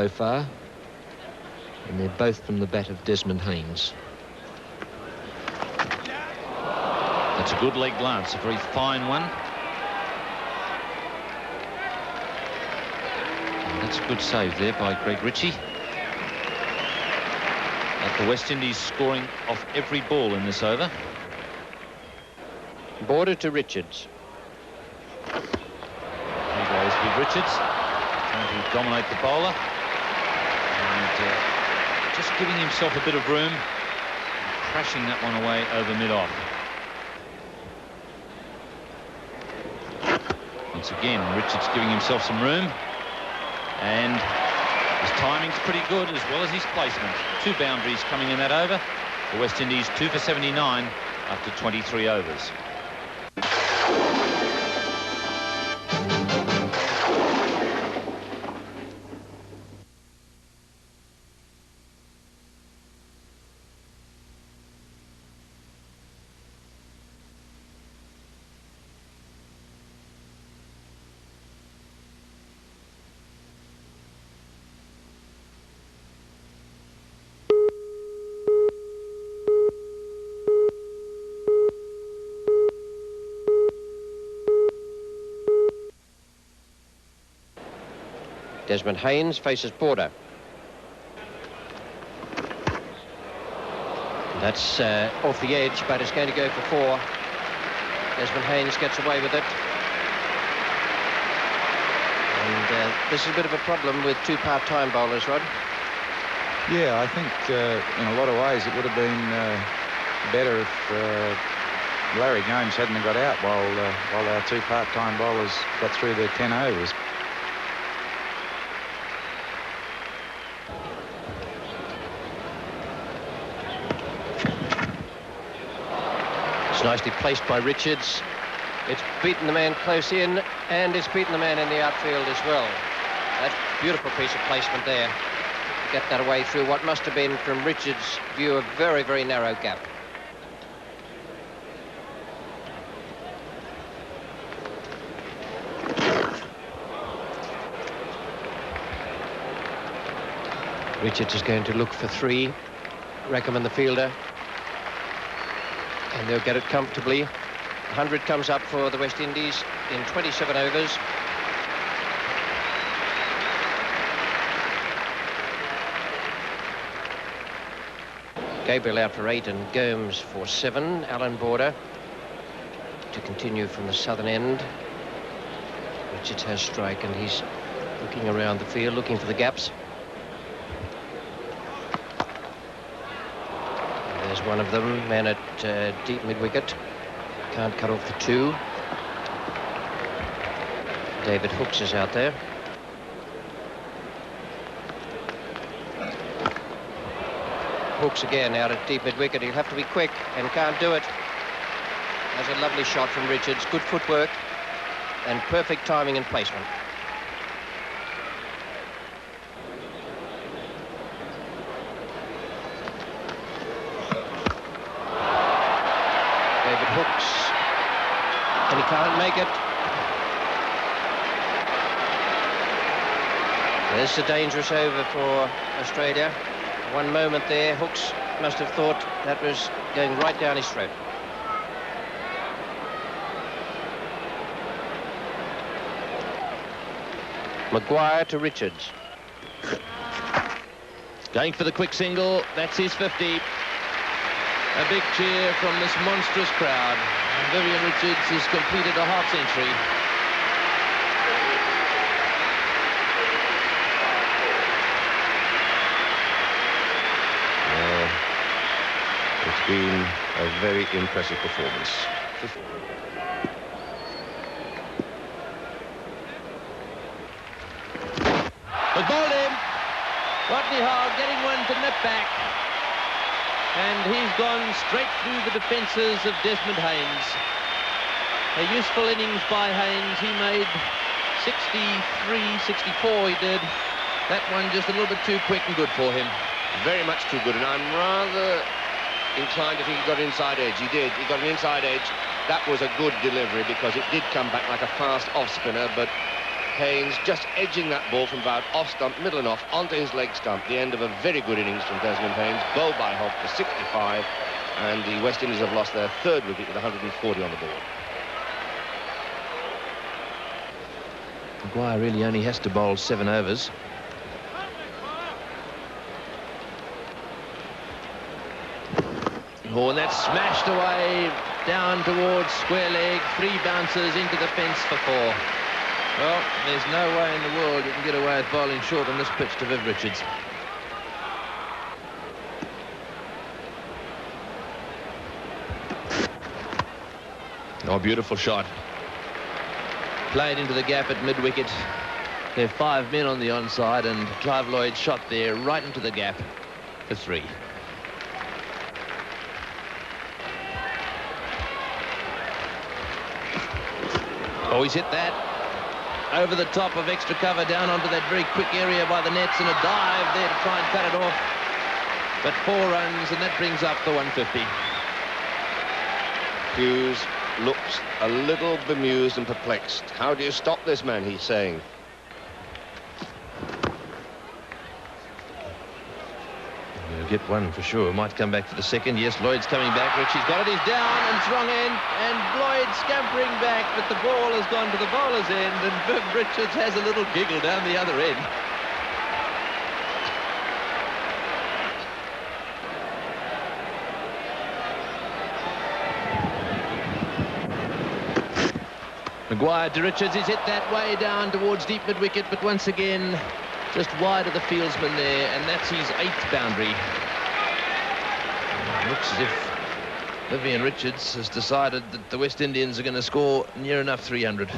so far, and they're both from the bat of Desmond Haynes. That's a good leg glance, a very fine one. And that's a good save there by Greg Ritchie. The West Indies scoring off every ball in this over. Border to Richards. Here goes with Richards, trying to dominate the bowler. And just giving himself a bit of room, crashing that one away over mid-off. Once again, Richards giving himself some room, and his timing's pretty good as well as his placement. 2 boundaries coming in that over. The West Indies 2 for 79 after 23 overs. Desmond Haynes faces Border. That's off the edge, but it's going to go for 4. Desmond Haynes gets away with it. And this is a bit of a problem with 2 part-time bowlers, Rod. Yeah, I think in a lot of ways it would have been better if Larry Gomes hadn't got out while our 2 part-time bowlers got through their 10 overs. It's nicely placed by Richards. It's beaten the man close in, and it's beaten the man in the outfield as well. That's a beautiful piece of placement there. Get that away through what must have been, from Richards' view, a very, very narrow gap. Richards is going to look for 3. Rackham, the fielder. And they'll get it comfortably. 100 comes up for the West Indies in 27 overs. Gabriel out for 8 and Gomes for 7. Alan Border to continue from the southern end. Richards has strike, and he's looking around the field, looking for the gaps. There's one of them, man at deep mid-wicket. Can't cut off the 2. David Hooks is out there. Hooks again out at deep mid-wicket. He'll have to be quick and can't do it. That's a lovely shot from Richards. Good footwork and perfect timing and placement. Hooks, and he can't make it. This is a dangerous over for Australia. One moment there, Hooks must have thought that was going right down his throat. Maguire to Richards. Going for the quick single. That's his 50. A big cheer from this monstrous crowd. Vivian Richards has completed a half-century. It's been a very impressive performance. They've bowled him. Rodney Howard getting one to nip back. And he's gone straight through the defences of Desmond Haynes. A useful innings by Haynes. He made 63, 64 he did. That one just a little bit too quick and good for him. Very much too good, and I'm rather inclined to think he got inside edge. He did. He got an inside edge. That was a good delivery because it did come back like a fast off spinner, but Haynes just edging that ball from about off stump, middle and off, onto his leg stump. The end of a very good innings from Desmond Haynes. Bowled by Hogg for 65, and the West Indies have lost their 3rd wicket with 140 on the board. Maguire really only has to bowl 7 overs. Oh, and that's smashed away down towards square leg. 3 bounces into the fence for 4. Well, there's no way in the world you can get away with bowling short on this pitch to Viv Richards. Oh, beautiful shot. Played into the gap at mid-wicket. There are 5 men on the onside, and Clive Lloyd shot there right into the gap for 3. Oh, he's hit that over the top of extra cover down onto that very quick area by the nets, and a dive there to try and cut it off. But 4 runs, and that brings up the 150. Hughes looks a little bemused and perplexed. How do you stop this man, he's saying. He'll get 1 for sure. Might come back for the 2nd. Yes, Lloyd's coming back. Richie's got it. He's down, and it's wrong end. And Lloyd scampering back, but the ball has gone to the bowler's end, and Viv Richards has a little giggle down the other end. Maguire to Richards. He's hit that way down towards deep mid-wicket, but once again just wide of the fieldsman there, and that's his 8th boundary. Looks as if Vivian Richards has decided that the West Indians are going to score near enough 300.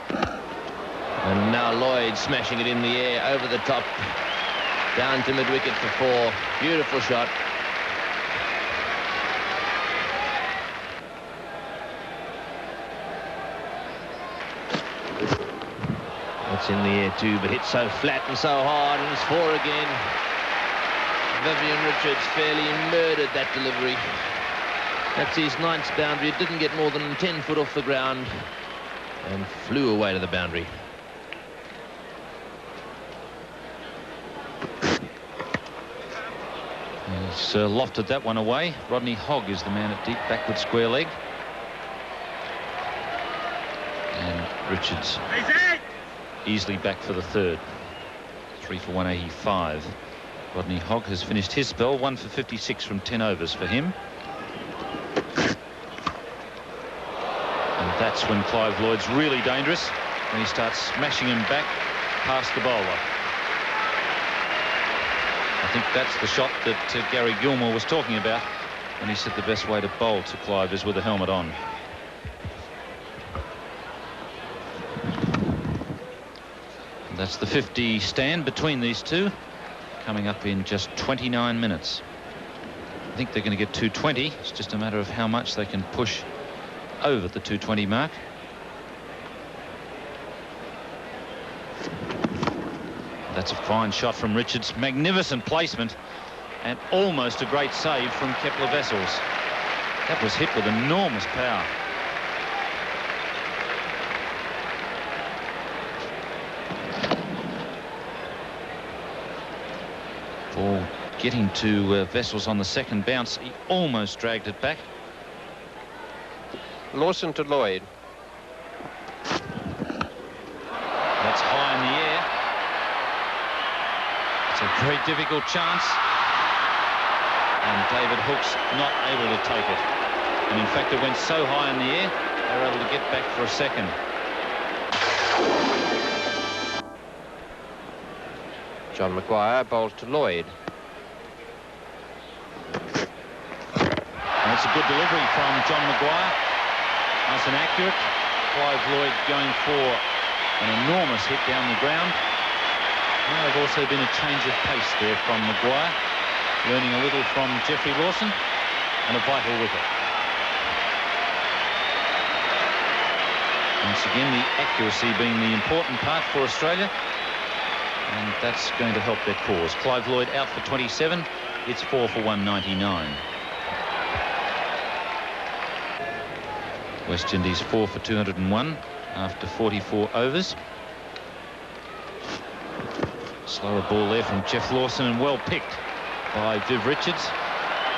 And now Lloyd smashing it in the air over the top, down to mid-wicket for 4. Beautiful shot. It's in the air too, but hit so flat and so hard, and it's 4 again. Vivian Richards fairly murdered that delivery. That's his 9th boundary. It didn't get more than 10 foot off the ground and flew away to the boundary. He's lofted that one away. Rodney Hogg is the man at deep backward square leg. And Richards easily back for the 3rd. 3 for 185. Rodney Hogg has finished his spell. 1 for 56 from 10 overs for him. And that's when Clive Lloyd's really dangerous, when he starts smashing him back past the bowler. I think that's the shot that Gary Gilmore was talking about when he said the best way to bowl to Clive is with a helmet on. That's the 50 stand between these two, coming up in just 29 minutes. I think they're going to get 220. It's just a matter of how much they can push over the 220 mark. That's a fine shot from Richards. Magnificent placement, and almost a great save from Kepler Wessels. That was hit with enormous power. Ball getting to Wessels on the 2nd bounce. He almost dragged it back. Lawson to Lloyd. That's high in the air. It's a very difficult chance. And David Hook's not able to take it. And in fact, it went so high in the air, they were able to get back for a 2nd. John Maguire bowls to Lloyd. And it's a good delivery from John Maguire. Nice and accurate. Clive Lloyd going for an enormous hit down the ground. Now there's also been a change of pace there from Maguire, learning a little from Geoffrey Lawson, and a vital wicket. Once again, the accuracy being the important part for Australia, and that's going to help their cause. Clive Lloyd out for 27. It's 4 for 199. West Indies 4 for 201 after 44 overs. Slower ball there from Jeff Lawson, and well picked by Viv Richards,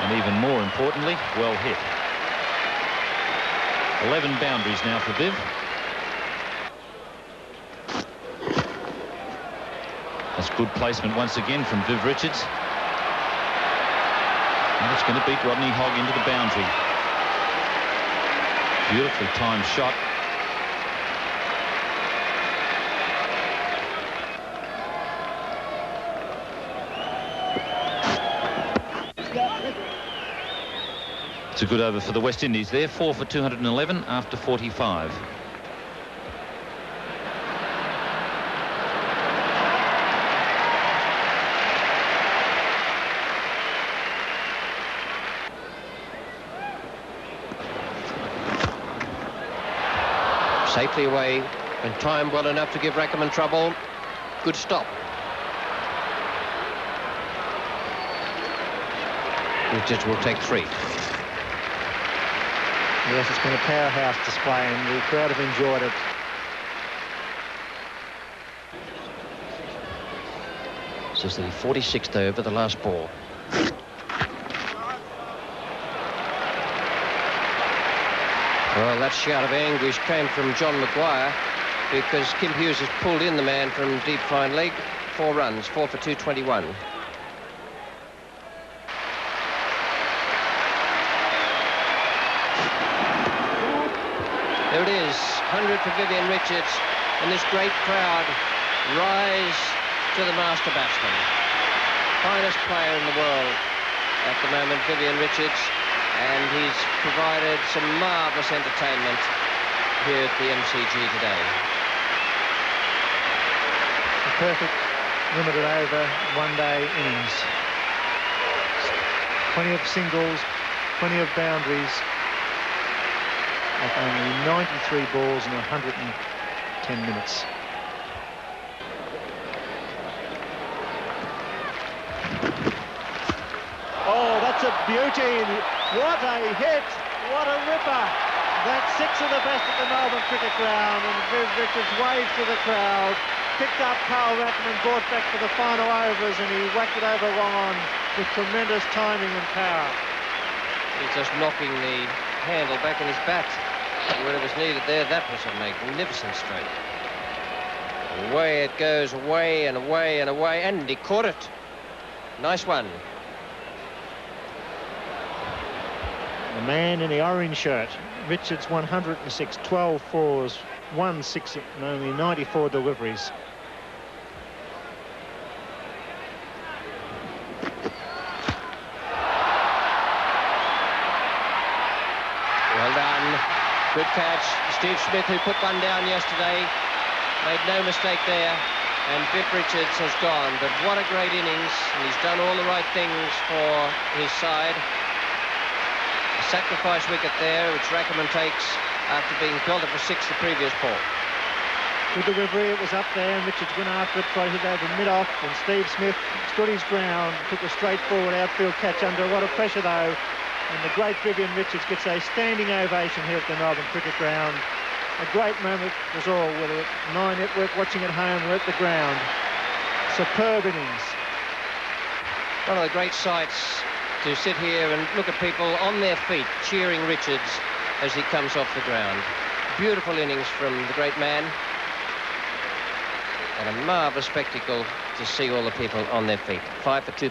and even more importantly, well hit. 11 boundaries now for Viv. That's good placement once again from Viv Richards. And it's going to beat Rodney Hogg into the boundary. Beautifully timed shot. It's a good over for the West Indies there, 4 for 211 after 45. Safely away and timed well enough to give Rackerman trouble. Good stop. Richards will take 3. Yes, it's been a powerhouse display, and the crowd have enjoyed it. This is the 46th over, the last ball. Well, that shout of anguish came from John Maguire, because Kim Hughes has pulled in the man from deep fine leg. 4 runs, 4 for 221. There it is, 100 for Vivian Richards, and this great crowd rise to the master batsman. Finest player in the world at the moment, Vivian Richards, and he's provided some marvellous entertainment here at the MCG today. A perfect limited over one-day innings. Plenty of singles, plenty of boundaries. Of only 93 balls in 110 minutes. Oh, that's a beauty. What a hit. What a ripper. That's 6 of the best at the Melbourne Cricket Ground, and Viv Richards waved to the crowd, picked up Carl Rackerman, brought back for the final overs, and he whacked it over on with tremendous timing and power. He's just knocking the handle back in his bat. When it was needed there, that was a magnificent stroke. Away it goes, away and away and away, and he caught it. Nice one. The man in the orange shirt, Richards 106, 12 fours, 1 6 and only 94 deliveries. Well done. Good catch. Steve Smith, who put one down yesterday, made no mistake there. And Viv Richards has gone. But what a great innings. And he's done all the right things for his side. A sacrifice wicket there, which Rackerman takes after being belted for 6 the previous ball. Good delivery, it was up there, and Richards went after it, tried to hit over mid-off, and Steve Smith stood his ground, took a straightforward outfield catch under a lot of pressure though. And the great Vivian Richards gets a standing ovation here at the Melbourne Cricket Ground. A great moment for us all, whether at Nine Network watching at home or at the ground. Superb innings. One of the great sights to sit here and look at people on their feet cheering Richards as he comes off the ground. Beautiful innings from the great man. And a marvellous spectacle to see all the people on their feet. 5 for 2.